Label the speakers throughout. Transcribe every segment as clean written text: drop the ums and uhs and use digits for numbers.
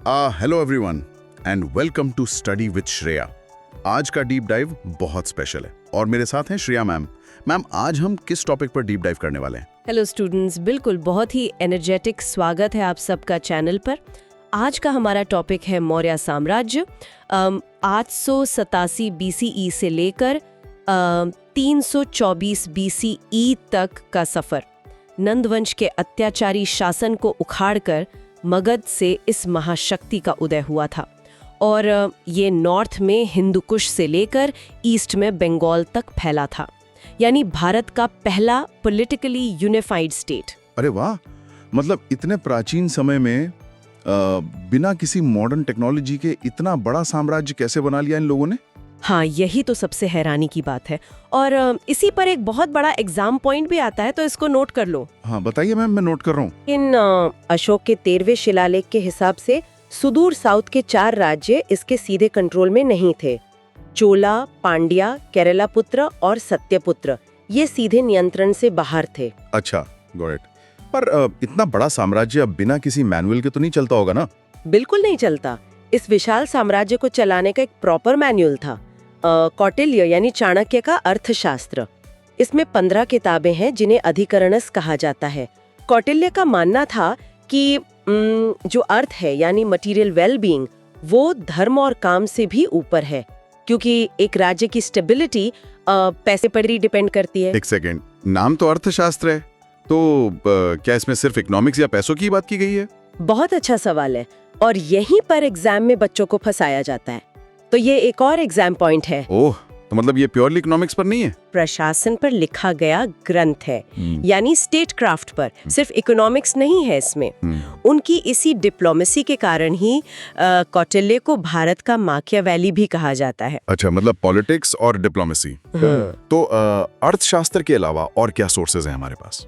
Speaker 1: Hello everyone and welcome to study with Shreya. आज का deep dive बहुत स्पेशल है और मेरे साथ हैं श्रेया मैम। मैम, आज हम किस टॉपिक पर डीप डाइव करने वाले हैं?
Speaker 2: हेलो स्टूडेंट्स, बिल्कुल बहुत ही एनर्जेटिक स्वागत है आप सबका चैनल पर। आज का हमारा टॉपिक है मौर्य साम्राज्य। 887 BCE से लेकर 324 BCE तक का सफर। नंदवंश के अत्याचारी शासन को उखाड़कर मगध से इस महाशक्ति का उदय हुआ था और ये नॉर्थ में हिंदू कुश से लेकर ईस्ट में बंगाल तक फैला था, यानी भारत का पहला पॉलिटिकली यूनिफाइड स्टेट।
Speaker 1: अरे वाह, मतलब इतने प्राचीन समय में बिना किसी मॉडर्न टेक्नोलॉजी के इतना बड़ा साम्राज्य कैसे बना लिया इन लोगों ने?
Speaker 2: हाँ, यही तो सबसे हैरानी की बात है और इसी पर एक बहुत बड़ा एग्जाम पॉइंट भी आता है, तो इसको नोट कर लो।
Speaker 1: हाँ बताइए मैम, मैं नोट कर रहा हूँ।
Speaker 2: इन अशोक के 13वें शिलालेख के हिसाब से सुदूर साउथ के 4 राज्य इसके सीधे कंट्रोल में नहीं थे। चोला, पांड्या, केरलापुत्र और सत्यपुत्र ये सीधे नियंत्रण से बाहर थे।
Speaker 1: अच्छा, गॉट इट। पर इतना बड़ा साम्राज्य अब बिना किसी मैनुअल के तो नहीं चलता होगा ना?
Speaker 2: बिल्कुल नहीं चलता। इस विशाल साम्राज्य को चलाने का एक प्रॉपर मैनुअल था। कौटिल्य यानी चाणक्य का अर्थशास्त्र। इसमें 15 किताबें हैं जिन्हें अधिकरणस कहा जाता है। कौटिल्य का मानना था कि जो अर्थ है यानी मटेरियल वेलबीइंग, वो धर्म और काम से भी ऊपर है, क्योंकि एक राज्य की स्टेबिलिटी पैसे पर ही डिपेंड करती है।
Speaker 1: एक सेकेंड, नाम तो अर्थशास्त्र है, तो क्या इसमें सिर्फ इकोनॉमिक्स या पैसों की बात की गई है?
Speaker 2: बहुत अच्छा सवाल है और यहीं पर एग्जाम में बच्चों को फंसाया जाता है। तो ये एक और एग्जाम पॉइंट है।
Speaker 1: ओह, तो मतलब ये प्योरली इकोनॉमिक्स पर नहीं है?
Speaker 2: प्रशासन पर लिखा गया ग्रंथ है, यानी स्टेट क्राफ्ट पर। सिर्फ इकोनॉमिक्स नहीं है इसमें। उनकी इसी डिप्लोमेसी के कारण ही कौटिल्य को भारत का माकियावेली भी कहा जाता है।
Speaker 1: अच्छा, मतलब पॉलिटिक्स और डिप्लोमेसी। तो अर्थशास्त्र के अलावा और क्या सोर्सेज हैं हमारे पास?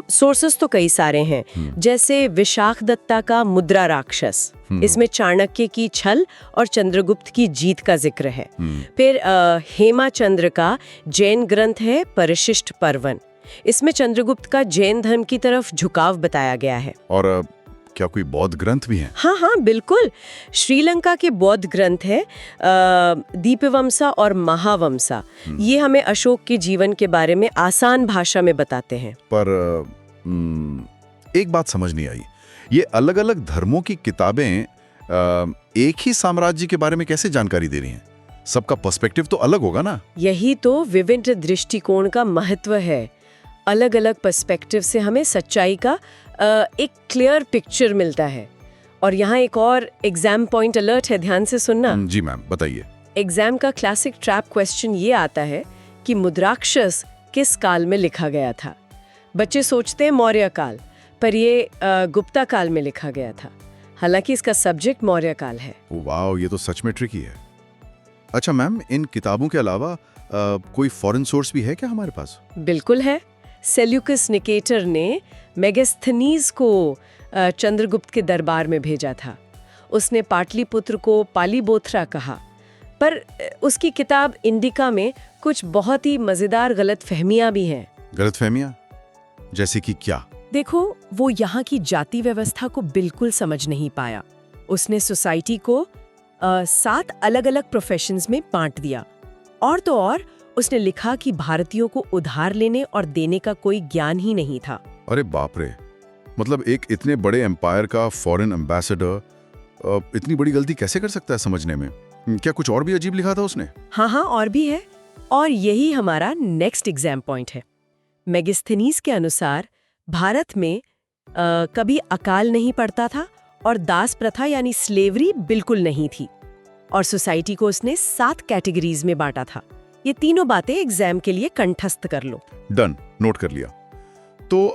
Speaker 2: सोर्सेस तो कई सारे हैं, जैसे विशाख दत्ता का मुद्रा राक्षस। इसमें चाणक्य की छल और चंद्रगुप्त की जीत का जिक्र है। फिर हेमाचंद्र का जैन ग्रंथ है परिशिष्ट पर्वन। इसमें चंद्रगुप्त का जैन धर्म की तरफ झुकाव बताया गया है।
Speaker 1: और क्या कोई बौद्ध ग्रंथ भी हैं?
Speaker 2: हाँ, बिल्कुल। श्रीलंका के बौद्ध ग्रंथ है दीपवंसा और महावंसा। ये हमें अशोक के जीवन के बारे में आसान भाषा में बताते हैं।
Speaker 1: पर एक बात समझ नहीं आई, ये अलग अलग धर्मों की किताबें एक ही साम्राज्य के बारे में कैसे जानकारी दे रही हैं? सबका पर्सपेक्टिव तो अलग होगा ना?
Speaker 2: यही तो विभिन्न दृष्टिकोण का महत्व है। अलग अलग पर्सपेक्टिव से हमें सच्चाई का एक क्लियर पिक्चर मिलता है। और यहाँ एक और एग्जाम पॉइंट अलर्ट है, ध्यान से सुनना।
Speaker 1: जी मैम, बताइए।
Speaker 2: एग्जाम का क्लासिक ट्रैप क्वेश्चन ये आता है कि मुद्राक्षस किस काल में लिखा गया था। बच्चे सोचते हैं मौर्य काल, पर ये गुप्ता काल में लिखा गया था। हालांकि इसका सब्जेक्ट मौर्य काल है।
Speaker 1: वाओ, ये तो सच में ट्रिकी है। अच्छा मैम, इन किताबों के अलावा कोई फॉरेन सोर्स भी है क्या हमारे पास?
Speaker 2: बिल्कुल है। सेल्यूकस निकेटर ने मेगास्थनीज को चंद्रगुप्त के दरबार में भेजा था। उसने पाटलिपुत्र को पालीबोथरा कहा, पर उसकी किताब इंडिका में कुछ बहुत ही मजेदार गलतफहमियां भी हैं।
Speaker 1: गलतफहमियां? जैसे कि क्या?
Speaker 2: देखो, वो यहाँ की जाति व्यवस्था को बिल्कुल समझ नहीं पाया। उसने सोसाइटी को 7 अलग अलग प्रोफेशंस में बांट दिया। और तो और उसने लिखा कि भारतीयों को उधार लेने और देने का कोई ज्ञान ही नहीं था।
Speaker 1: अरे बाप रे, मतलब एक इतने बड़े एम्पायर का फॉरेन एम्बेसडर इतनी बड़ी गलती कैसे कर सकता है समझने में? क्या कुछ और भी अजीब लिखा था उसने?
Speaker 2: हाँ, और भी है। और यही हमारा नेक्स्ट एग्जाम पॉइंट है। मेगास्थनीज के अनुसार भारत में कभी अकाल नहीं पड़ता था और दास प्रथा यानी स्लेवरी बिल्कुल नहीं थी। और सोसाइटी को उसने 7 कैटेगरीज में बांटा था। ये तीनों बातें एग्जाम के लिए कंठस्थ कर लो।
Speaker 1: डन, नोट कर लिया। तो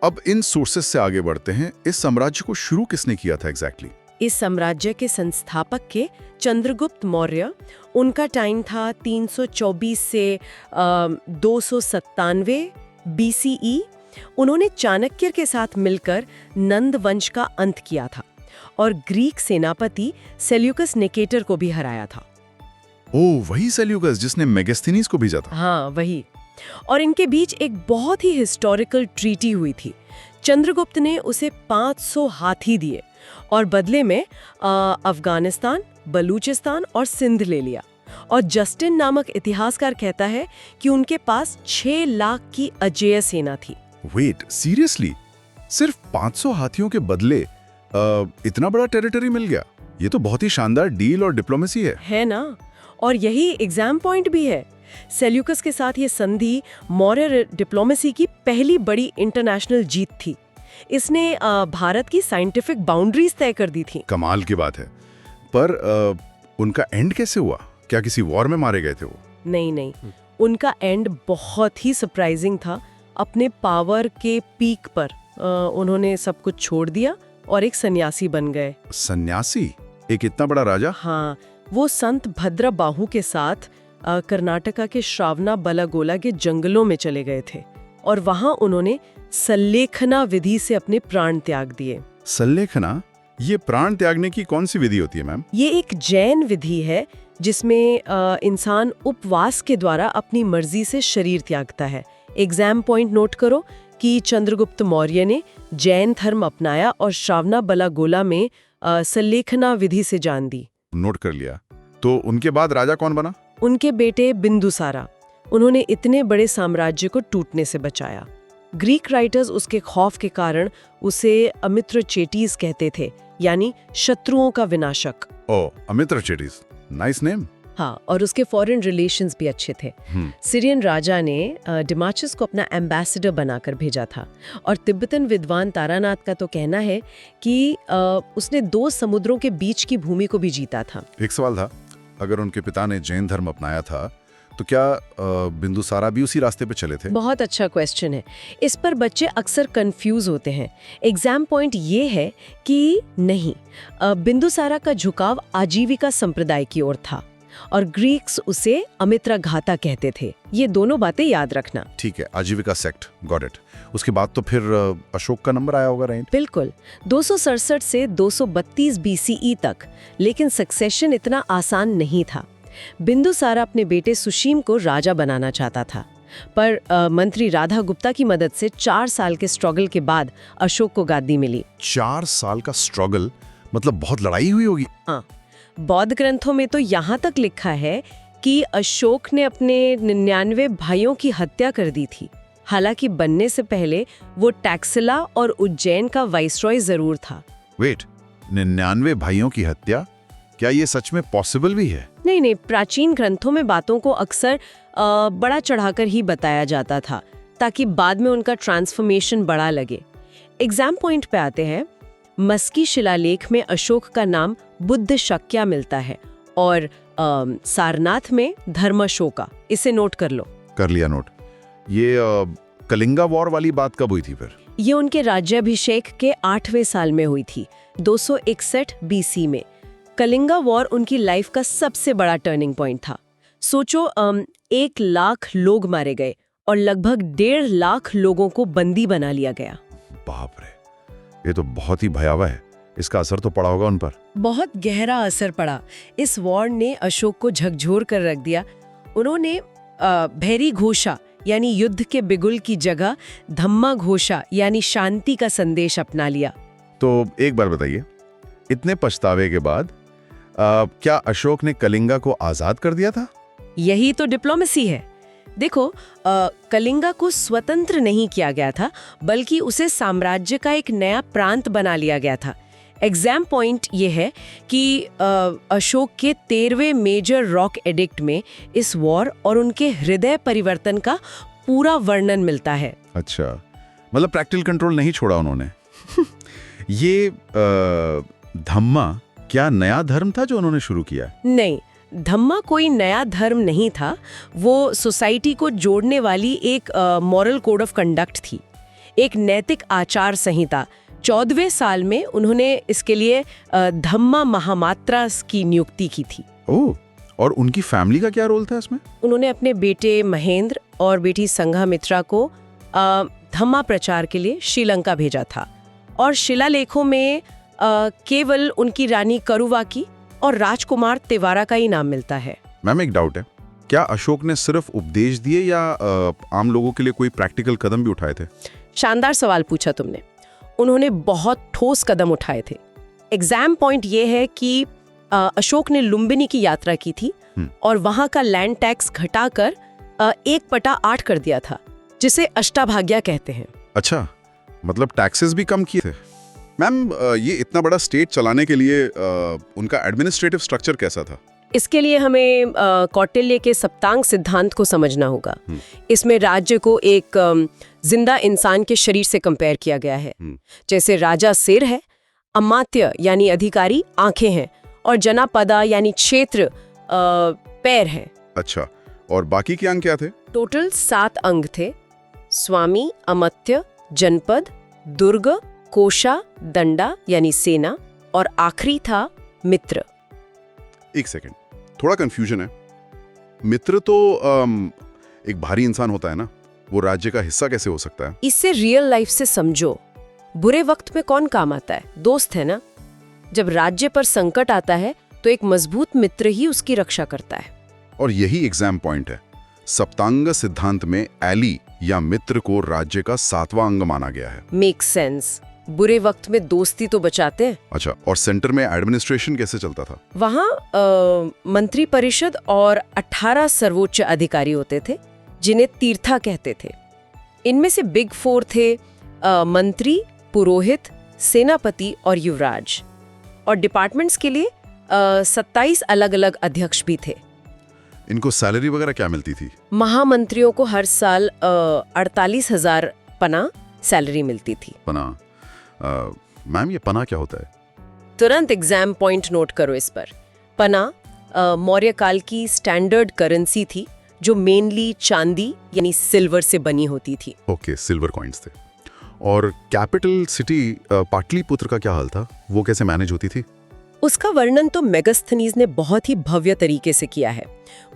Speaker 1: अब इन सोर्सेस से आगे बढ़ते हैं। इस साम्राज्य को शुरू किसने किया था एग्जैक्टली?
Speaker 2: इस साम्राज्य के संस्थापक के चंद्रगुप्त मौर्य। उनका टाइम था 324 से 297 BCE। उन्होंने चाणक्य के साथ मिलकर नंद वंश का अंत किया था और ग्रीक सेनापति सेल्यूकस निकेटर को भी हराया था।
Speaker 1: ओह, वही सेल्यूकस जिसने मेगास्थनीज को भेजा था?
Speaker 2: हाँ, वही। और इनके बीच एक बहुत ही हिस्टोरिकल ट्रीटी हुई थी। चंद्रगुप्त ने उसे 500 हाथी दिए और बदले में अफगानिस्तान, बलूचिस्तान और सिंध ले लिया। और जस्टिन नामक इतिहासकार कहता है कि उनके पास 6 लाख की अजेय सेना थी।
Speaker 1: Wait, seriously? सिर्फ 500 हाथियों के बदले इतना बड़ा टेरिटरी मिल गया? ये तो बहुत ही शानदार डील और डिप्लोमेसी है
Speaker 2: ना? और यही एग्जाम पॉइंट भी है। सेल्यूकस के साथ ये संधि मौर्य डिप्लोमेसी की पहली बड़ी इंटरनेशनल जीत थी। इसने भारत की साइंटिफिक बाउंड्रीज तय कर दी थी।
Speaker 1: कमाल की बात है। पर उनका एंड कैसे हुआ? क्या किसी वॉर में मारे गए थे वो?
Speaker 2: नहीं, उनका एंड बहुत ही सरप्राइजिंग था। अपने पावर के पीक पर उन्होंने सब कुछ छोड़ दिया और एक सन्यासी बन गए।
Speaker 1: सन्यासी? एक इतना बड़ा राजा?
Speaker 2: हाँ, वो संत भद्रबाहु के साथ कर्नाटका के श्रावणाबेलागोला के जंगलों में चले गए थे और वहां उन्होंने सल्लेखना विधि से अपने प्राण त्याग दिए।
Speaker 1: सल्लेखना? ये प्राण त्यागने की कौन सी विधि होती है मैम?
Speaker 2: ये एक जैन विधि है जिसमें इंसान उपवास के द्वारा अपनी मर्जी से शरीर त्यागता है। एग्जाम पॉइंट नोट करो कि चंद्रगुप्त मौर्य ने जैन धर्म अपनाया और श्रावणाबेलागोला में सल्लेखना विधि से जान दी।
Speaker 1: नोट कर लिया। तो उनके बाद राजा कौन बना?
Speaker 2: उनके बेटे बिंदुसारा। उन्होंने इतने बड़े साम्राज्य को टूटने से बचाया। ग्रीक राइटर्स उसके खौफ के कारण उसे अमित्रचेटीज कहते थे, यानी शत्रुओं का विनाशक।
Speaker 1: ओ, अमित्रचेटीज, नाइस नेम।
Speaker 2: हाँ, और उसके फॉरेन रिलेशंस भी अच्छे थे। सीरियन राजा ने डिमाचस को अपना एम्बेसडर बनाकर भेजा था और तिब्बतन विद्वान तारानाथ का तो कहना है कि उसने 2 समुद्रों के बीच की भूमि को भी जीता था।
Speaker 1: एक सवाल था, अगर उनके पिता ने जैन धर्म अपनाया था तो क्या बिंदुसारा भी उसी रास्ते पे चले थे?
Speaker 2: बहुत अच्छा क्वेश्चन है। इस पर बच्चे अक्सर कंफ्यूज होते हैं। एग्जाम पॉइंट ये है कि नहीं, बिंदुसारा का झुकाव आजीविका संप्रदाय की ओर था और ग्रीक्स उसे अमित्रघाता कहते थे। ये दोनों बातें याद रखना।
Speaker 1: ठीक है, आजीविका सेक्ट, गॉट इट। उसके बाद तो फिर अशोक का नंबर आया होगा, राइट?
Speaker 2: बिल्कुल, 267 से 232 बीसीई तक। लेकिन सक्सेशन इतना आसान नहीं था। बिंदुसारा अपने बेटे सुशीम को राजा बनाना चाहता था, पर मंत्री राधा गुप्ता की मदद से 4 साल के स्ट्रगल के बाद अशोक को गादी मिली।
Speaker 1: 4 साल का स्ट्रगल? मतलब बहुत लड़ाई हुई होगी।
Speaker 2: हाँ, बौद्ध ग्रंथों में तो यहाँ तक लिखा है कि अशोक ने अपने 99 भाइयों की हत्या कर दी थी। हालांकि बनने से पहले वो टैक्सिला और उज्जैन का वाइसरॉय जरूर था।
Speaker 1: वेट, 99 भाइयों की हत्या? क्या ये सच में पॉसिबल भी है?
Speaker 2: नहीं, प्राचीन ग्रंथों में बातों को अक्सर बड़ा चढ़ाकर ही बताया जाता था ताकि बाद में उनका ट्रांसफॉर्मेशन बड़ा लगे। एग्जाम पॉइंट पे आते हैं। मस्की शिलालेख में अशोक का नाम बुद्ध शक्या मिलता है और सारनाथ में धर्माशोका। इसे नोट कर लो।
Speaker 1: कर लिया नोट। ये कलिंगा वॉर वाली बात कब हुई थी फिर?
Speaker 2: ये उनके राज्याभिषेक के 8वें साल में हुई थी, 261 बीसी में। कलिंगा वॉर उनकी लाइफ का सबसे बड़ा टर्निंग पॉइंट था। सोचो, 1 लाख लोग मारे गए और लगभग 1.5 लाख लोगों को बंदी बना लिया गया।
Speaker 1: बाप रे, ये तो बहुत ही भयावह है। इसका असर तो पड़ा होगा उन पर। बहुत
Speaker 2: गहरा असर पड़ा। इस वॉर ने अशोक को झकझोर कर रख दिया। उन्होंने भैरी घोषा यानी युद्ध के बिगुल की जगह धम्मा घोषा यानी शांति का संदेश अपना लिया।
Speaker 1: तो एक बार बताइए, इतने पछतावे के बाद क्या अशोक ने कलिंगा को आजाद कर दिया था?
Speaker 2: यही तो डिप्लोमेसी है। देखो, कलिंगा को स्वतंत्र नहीं किया गया था, बल्कि उसे साम्राज्य का एक नया प्रांत बना लिया गया था। एग्जाम पॉइंट ये है कि अशोक के 13वें मेजर रॉक एडिक्ट में इस वॉर और उनके हृदय परिवर्तन का पूरा वर्णन मिलता है।
Speaker 1: अच्छा, मतलब प्रैक्टिकल कंट्रोल नहीं छोड़ा उन्होंने। ये धम्मा क्या नया धर्म था जो उन्होंने शुरू किया?
Speaker 2: नहीं, धम्मा कोई नया धर्म नहीं था। वो सोसाइटी को जोड़ने वाली एक मॉरल कोड ऑफ कंडक्ट थी, एक नैतिक आचार संहिता। 14वें साल में उन्होंने इसके लिए धम्मा महामात्रा की नियुक्ति की थी।
Speaker 1: ओह, और उनकी फैमिली का क्या रोल था इसमें?
Speaker 2: उन्होंने अपने बेटे महेंद्र और बेटी संघमित्रा को धम्मा प्रचार के लिए श्रीलंका भेजा था और शिलालेखों में केवल उनकी रानी करुवाकी और राजकुमार तिवारा का ही नाम मिलता है।
Speaker 1: मैम, एक डाउट है, क्या अशोक ने सिर्फ उपदेश दिए या आम लोगों के लिए कोई प्रैक्टिकल कदम भी उठाए थे?
Speaker 2: शानदार सवाल पूछा तुमने। उन्होंने बहुत ठोस कदम उठाए थे। एग्जाम पॉइंट ये है कि अशोक ने लुम्बिनी की यात्रा की थी और वहां का लैंड टैक्स घटाकर 1/8 कर दिया था, जिसे अष्टाभाग्या कहते हैं।
Speaker 1: अच्छा, मतलब टैक्सेस भी कम किए थे। मैम, ये इतना बड़ा स्टेट चलाने के लिए उनका एडमिनिस्ट्रेटिव स्ट्रक्चर कैसा था?
Speaker 2: इसके लिए हमें कौटिल्य के सप्तांग सिद्धांत को समझना होगा। इसमें राज्य को एक जिंदा इंसान के शरीर से कंपेयर किया गया है। जैसे राजा सिर है, अमात्य यानी अधिकारी आंखें हैं और जनापदा यानी क्षेत्र पैर हैं।
Speaker 1: अच्छा, और बाकी के अंग क्या थे?
Speaker 2: टोटल 7 अंग थे। स्वामी, अमात्य, जनपद, दुर्ग, कोशा, दंडा यानी सेना और आखिरी था मित्र।
Speaker 1: एक सेकंड, थोड़ा कंफ्यूजन है। मित्र तो एक भारी इंसान होता है ना, वो राज्य का हिस्सा कैसे हो सकता है?
Speaker 2: इससे रियल लाइफ से समझो, बुरे वक्त में कौन काम आता है? दोस्त है ना। जब राज्य पर संकट आता है तो एक मजबूत मित्र ही उसकी रक्षा करता है।
Speaker 1: और यही एग्जाम पॉइंट है। सप्तांग सिद्धांत में एली या मित्र को राज्य का 7वां अंग माना गया है।
Speaker 2: Make sense. बुरे वक्त में दोस्ती तो बचाते हैं।
Speaker 1: अच्छा, और सेंटर में एडमिनिस्ट्रेशन कैसे चलता था?
Speaker 2: वहाँ मंत्री परिषद और 18 सर्वोच्च अधिकारी होते थे, जिन्हें तीर्था कहते थे। इनमें से बिग 4 थे मंत्री, पुरोहित, सेनापति और युवराज। और डिपार्टमेंट्स के लिए 27 अलग-अलग अध्यक्ष भी थे।
Speaker 1: इनको सैलरी वगैरह क्या मिलती थी?
Speaker 2: महामंत्रियों को हर साल 48,000 पना सैलरी मिलती थी।
Speaker 1: पना? मैम, ये पना क्या होता है?
Speaker 2: तुरंत एग्जाम पॉइंट नोट करो इस पर। पना मौर्य काल की स्टैंडर्ड करेंसी थी, जो मेनली चांदी यानी सिल्वर से बनी होती थी।
Speaker 1: ओके, सिल्वर कॉइन्स थे। और कैपिटल सिटी पाटलिपुत्र का क्या हाल था? वो कैसे मैनेज होती थी?
Speaker 2: उसका वर्णन तो मेगास्थनीज ने बहुत ही भव्य तरीके से किया है।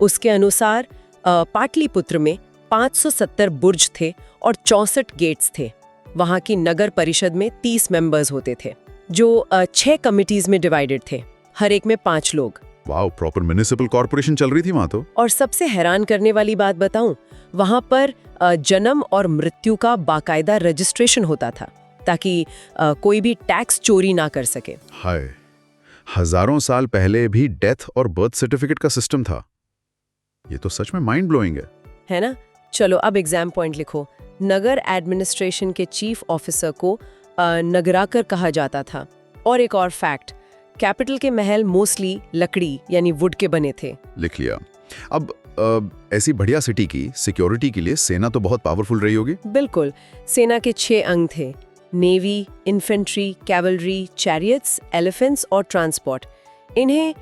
Speaker 2: उसके अनुसार पाटलिपुत्र में 570 बुर्ज थे और 64 गेट्स थे। वहाँ की नगर परिषद में 30 मेंबर्स होते थे, जो 6 कमिटीज में डिवाइडेड थे, हर एक में 5 लोग।
Speaker 1: वाओ, प्रॉपर म्युनिसिपल कॉर्पोरेशन चल रही थी वहाँ तो।
Speaker 2: और सबसे हैरान करने वाली बात बताऊं, वहाँ पर जन्म और मृत्यु का बाकायदा रजिस्ट्रेशन होता था, ताकि कोई भी टैक्स चोरी ना कर सके।
Speaker 1: हाय, हजारों साल पहले भी डेथ और बर्थ सर्टिफिकेट का सिस्टम था। ये तो सच में माइंड ब्लोइंग
Speaker 2: है ना। चलो अब एग्जाम पॉइंट लिखो। नगर एडमिनिस्ट्रेशन के चीफ ऑफिसर को नगराकर कहा जाता था। और एक और फैक्ट, कैपिटल के महल मोस्टली लकड़ी यानी वुड के बने थे।
Speaker 1: लिख लिया। अब ऐसी बढ़िया सिटी की सिक्योरिटी के लिए सेना तो बहुत पावरफुल रही होगी।
Speaker 2: बिल्कुल। सेना के 6 अंग थे: navy, infantry, cavalry, chariots, elephants और ट्रांसपोर्ट। इन्हें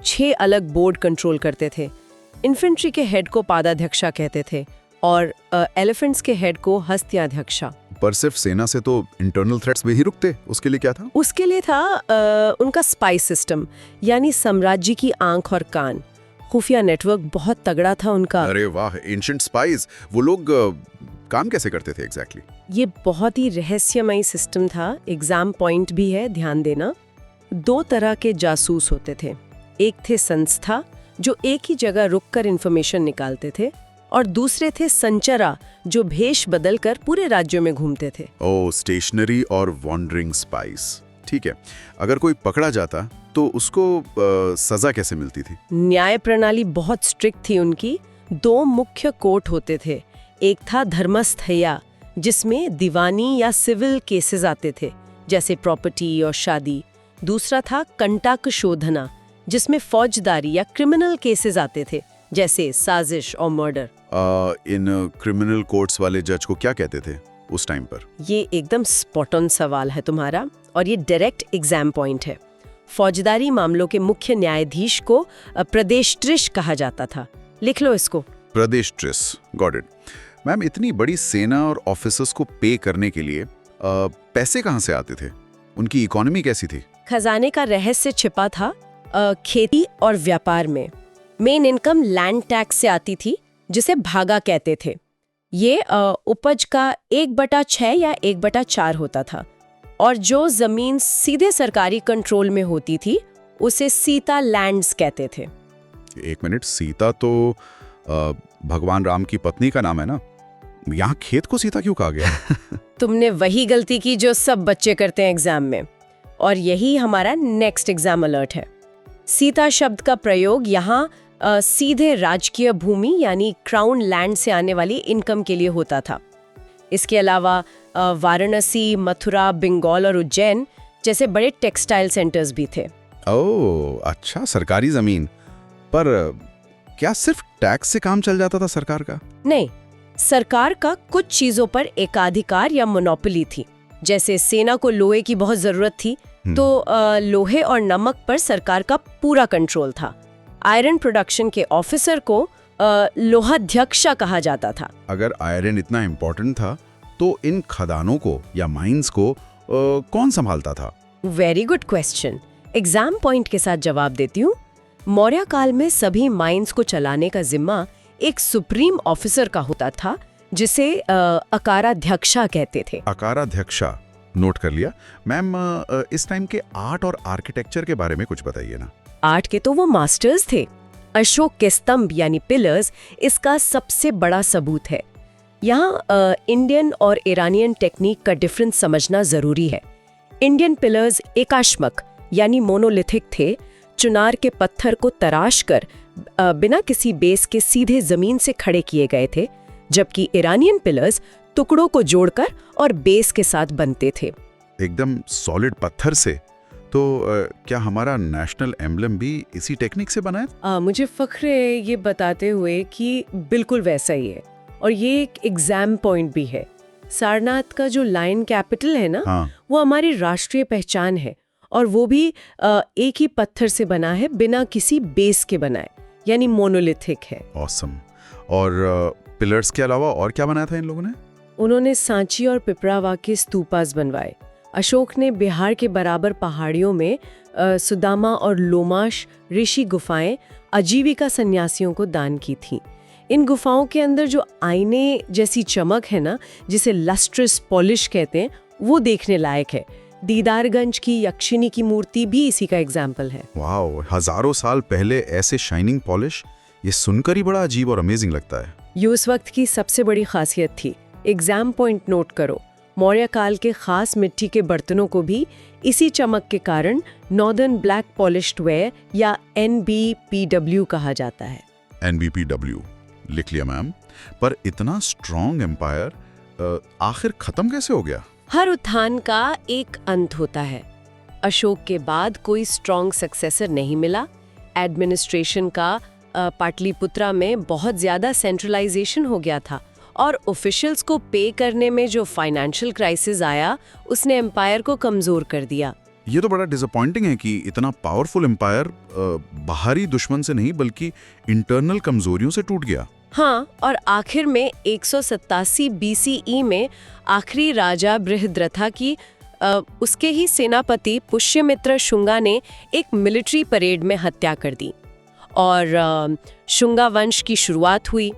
Speaker 2: 6 अलग बोर्ड कंट्रोल करते थे। इन्फेंट्री के हेड को पादाध्यक्षा कहते थे और एलिफेंट्स के हेड को हस्त्याध्यक्षा।
Speaker 1: पर सिर्फ सेना से तो इंटरनल थ्रेट्स भी ही रुकते, उसके लिए क्या था?
Speaker 2: उसके लिए था उनका स्पाई सिस्टम, यानी साम्राज्य की आंख और कान। खुफिया नेटवर्क बहुत तगड़ा था उनका।
Speaker 1: अरे वाह, एंशिएंट स्पाइज। वो लोग काम कैसे करते थे एग्जैक्टली?
Speaker 2: ये बहुत ही रहस्यमयी सिस्टम था। एग्जाम पॉइंट भी है, ध्यान देना। 2 तरह के जासूस होते थे। एक थे संस्था, जो एक ही जगह रुककर इंफॉर्मेशन निकालते थे, और दूसरे थे संचरा, जो भेष बदलकर पूरे राज्यों में घूमते थे।
Speaker 1: ओह, स्टेशनरी और वॉन्डरिंग स्पाइस। ठीक है, अगर कोई पकड़ा जाता तो उसको सजा कैसे मिलती थी?
Speaker 2: न्याय प्रणाली बहुत स्ट्रिक्ट थी उनकी। 2 मुख्य कोर्ट होते थे। एक था धर्मस्थया, जिसमें दीवानी या सिविल केसेस आते थे, जैसे प्रॉपर्टी और शादी। दूसरा था कंटाक शोधना, जिसमें फौजदारी या क्रिमिनल केसेस आते थे, जैसे साजिश और मर्डर।
Speaker 1: इन क्रिमिनल कोर्ट्स वाले जज को क्या कहते थे उस टाइम पर?
Speaker 2: ये एकदम स्पॉट ऑन सवाल है तुम्हारा, और ये डायरेक्ट एग्जाम पॉइंट है। फौजदारी मामलों के मुख्य न्यायाधीश को प्रदेष्ट्रिश कहा जाता था। लिख लो इसको,
Speaker 1: प्रदेष्ट्रिश। Got it. मैम, इतनी बड़ी सेना और ऑफिसर्स को पे करने के लिए पैसे कहाँ से आते थे? उनकी इकोनॉमी कैसी थी?
Speaker 2: खजाने का रहस्य छिपा था खेती और व्यापार में। मेन इनकम लैंड टैक्स से आती थी, जिसे भागा कहते थे। ये उपज का 1/6 या 1/4 होता था, और जो जमीन सीधे सरकारी कंट्रोल में होती थी उसे सीता लैंड्स कहते थे।
Speaker 1: 1 मिनट, सीता तो भगवान राम की पत्नी का नाम है ना? यहाँ खेत को सीता क्यों कहा गया?
Speaker 2: तुमने वही गलती की जो सब बच्चे करते हैं एग्जाम में। और यही हमारा नेक्स्ट एग्जाम अलर्ट है। सीता शब्द का प्रयोग यहाँ सीधे राजकीय भूमि यानी क्राउन लैंड से आने वाली इनकम के लिए होता था। इसके अलावा वाराणसी, मथुरा, बंगाल और उज्जैन जैसे बड़े टेक्सटाइल सेंटर्स भी थे।
Speaker 1: ओह अच्छा, सरकारी जमीन। पर क्या सिर्फ टैक्स से काम चल जाता था सरकार का?
Speaker 2: नहीं, सरकार का कुछ चीजों पर एकाधिकार या मोनोपोली थी। जैसे सेना को लोहे की बहुत जरूरत थी तो लोहे और नमक पर सरकार का पूरा कंट्रोल था। आयरन प्रोडक्शन के ऑफिसर को लोहाध्यक्ष कहा जाता था।
Speaker 1: अगर आयरन इतना इम्पोर्टेंट था तो इन खदानों को या माइंस को कौन संभालता था?
Speaker 2: Very good question. Exam point के साथ जवाब देती हूँ। मौर्य काल में सभी माइंस को चलाने का जिम्मा एक सुप्रीम ऑफिसर का होता था, जिसे अकाराध्यक्षा कहते थे।
Speaker 1: अकाराध्यक्षा, नोट कर लिया। मैम, इस टाइम के आर्ट और आर्किटेक्चर के बारे में कुछ बताइए ना।
Speaker 2: आर्ट के तो वो मास्टर्स थे। अशोक के स्तंभ यानी पिलर्स इसका सबसे बड़ा सबूत है। यहाँ इंडियन और ईरानियन टेक्निक का डिफरेंस समझना जरूरी है। इंडियन पिलर्स एकाश्मक यानी मोनोलिथिक थे, चुनार के पत्थर को तराश कर बिना किसी बेस के सीधे जमीन से खड़े किए गए थे, जबकि ईरानियन पिलर्स टुकड़ों को जोड़कर और बेस के साथ बनते थे।
Speaker 1: एकदम सॉलिड पत्थर से। तो क्या हमारा नेशनल एम्ब्लम भी इसी टेक्निक से बना है?
Speaker 2: मुझे फख्र है ये बताते हुए कि बिल्कुल वैसा ही है, और ये एक एग्जाम पॉइंट भी है। सारनाथ का जो लायन कैपिटल है ना,
Speaker 1: हाँ।
Speaker 2: वो हमारी राष्ट्रीय पहचान है, और वो भी एक ही पत्थर से बना है, बिना किसी बेस के बनाए, यानी मोनोलिथिक है।
Speaker 1: ऑसम। और पिलर्स के अलावा और क्या बनाया था इन लोगों ने?
Speaker 2: उन्होंने सांची और पिपरावा के स्तूपास बनवाए। अशोक ने बिहार के बराबर पहाड़ियों में सुदामा और लोमाश ऋषि गुफाएं आजीविका सन्यासियों को दान की थीं। इन गुफाओं के अंदर जो आईने जैसी चमक है ना, जिसे लस्ट्रस पॉलिश कहते हैं, वो देखने लायक है। दीदारगंज की यक्षिनी की मूर्ति भी इसी का एग्जाम्पल है।
Speaker 1: वाओ, हजारों साल पहले ऐसे शाइनिंग पॉलिश, ये सुनकर ही बड़ा अजीब और अमेजिंग लगता है।
Speaker 2: ये उस वक्त की सबसे बड़ी खासियत थी। एग्जाम पॉइंट नोट करो। मौर्य काल के खास मिट्टी के बर्तनों को भी इसी चमक के कारण नॉर्दर्न ब्लैक पॉलिश्ड वेयर या NBPW कहा जाता है।
Speaker 1: NBPW लिख लिया मैम। पर इतना स्ट्रॉन्ग एम्पायर आखिर खत्म कैसे हो गया?
Speaker 2: हर उत्थान का एक अंत होता है। अशोक के बाद कोई स्ट्रॉन्ग सक्सेसर नहीं मिला। एडमिनिस्ट्रेशन का पाटलिपुत्रा में बहुत ज्यादा सेंट्रलाइजेशन हो गया था, और ऑफिशियल्स को पे करने में जो फाइनेंशियल क्राइसिस आया, उसने एम्पायर को कमजोर कर दिया।
Speaker 1: ये तो बड़ा डिसअपॉइंटिंग है कि इतना पावरफुल एम्पायर बाहरी दुश्मन से नहीं बल्कि इंटरनल कमजोरियों से टूट गया।
Speaker 2: हाँ, और आखिर में 187 BCE में आखिरी राजा बृहद्रथा की उसके ही सेनापति पुष्यमित्र शुंगा ने एक मिलिट्री परेड में हत्या कर दी, और शुंगा वंश की शुरुआत हुई।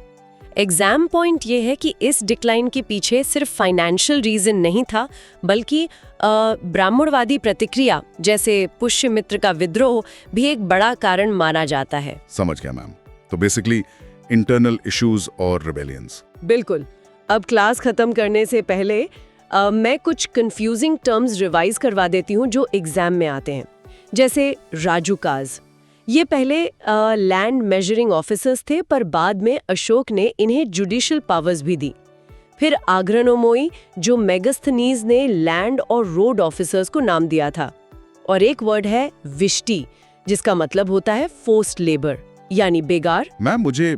Speaker 2: एग्जाम पॉइंट ये है कि इस डिक्लाइन के पीछे सिर्फ फाइनेंशियल रीजन नहीं था, बल्कि ब्राह्मणवादी प्रतिक्रिया जैसे पुष्यमित्र का विद्रोह भी एक बड़ा कारण माना जाता है।
Speaker 1: समझ गया मैम। तो बेसिकली इंटरनल इश्यूज और रिबेलियंस।
Speaker 2: बिल्कुल। अब क्लास खत्म करने से पहले मैं कुछ कंफ्यूजिंग टर्म्स रिवाइज करवा देती हूँ जो एग्जाम में आते हैं। जैसे राजुकाज, ये पहले लैंड मेजरिंग ऑफिसर्स थे, पर बाद में अशोक ने इन्हें जुडिशियल पावर्स भी दी। फिर आग्रनोमोई, जो मेगस्थनीज ने लैंड और रोड ऑफिसर्स को नाम दिया था। और एक वर्ड है विष्टि, जिसका मतलब होता है फोर्स्ड लेबर यानी बेगार।
Speaker 1: मैम, मुझे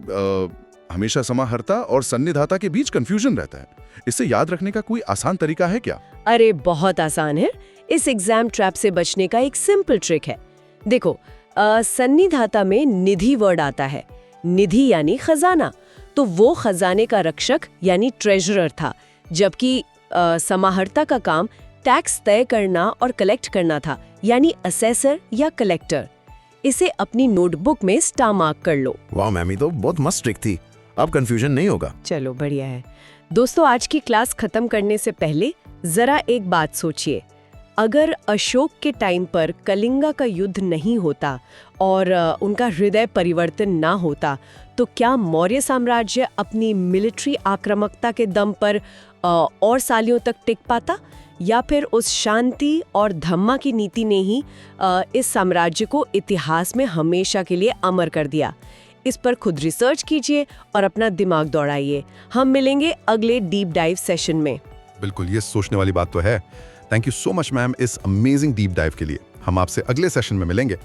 Speaker 1: हमेशा समाहर्ता और सन्निधाता के बीच कंफ्यूजन रहता है। इसे याद रखने का कोई आसान तरीका है क्या?
Speaker 2: अरे बहुत आसान है। इस एग्जाम ट्रैप से बचने का एक सिंपल ट्रिक है। देखो, सन्निधाता में निधि वर्ड आता है। निधि यानी खजाना, तो वो खजाने का रक्षक यानी ट्रेजरर था, जबकि समाहर्ता का काम टैक्स तय करना और कलेक्ट करना था, यानी असेसर या कलेक्टर। इसे अपनी नोटबुक में स्टार मार्क कर लो।
Speaker 3: वाह मैमी, तो बहुत मस्त ट्रिक थी। अब कंफ्यूजन नहीं होगा।
Speaker 2: चलो बढ़िया है। दोस्तों, आज की क्लास खत्म करने से पहले जरा एक बात सोचिए। अगर अशोक के टाइम पर कलिंगा का युद्ध नहीं होता और उनका हृदय परिवर्तन ना होता, तो क्या मौर्य साम्राज्य अपनी मिलिट्री आक्रामकता के दम पर
Speaker 4: और सालियों तक टिक पाता, या फिर उस शांति और धम्मा की नीति ने ही इस साम्राज्य को इतिहास में हमेशा के लिए अमर कर दिया? इस पर खुद रिसर्च कीजिए और अपना दिमाग दौड़ाइए। हम मिलेंगे अगले डीप डाइव सेशन में।
Speaker 1: बिल्कुल, ये सोचने वाली बात तो है। Thank you so much ma'am इस अमेजिंग डीप डाइव के लिए। हम आपसे अगले सेशन में मिलेंगे।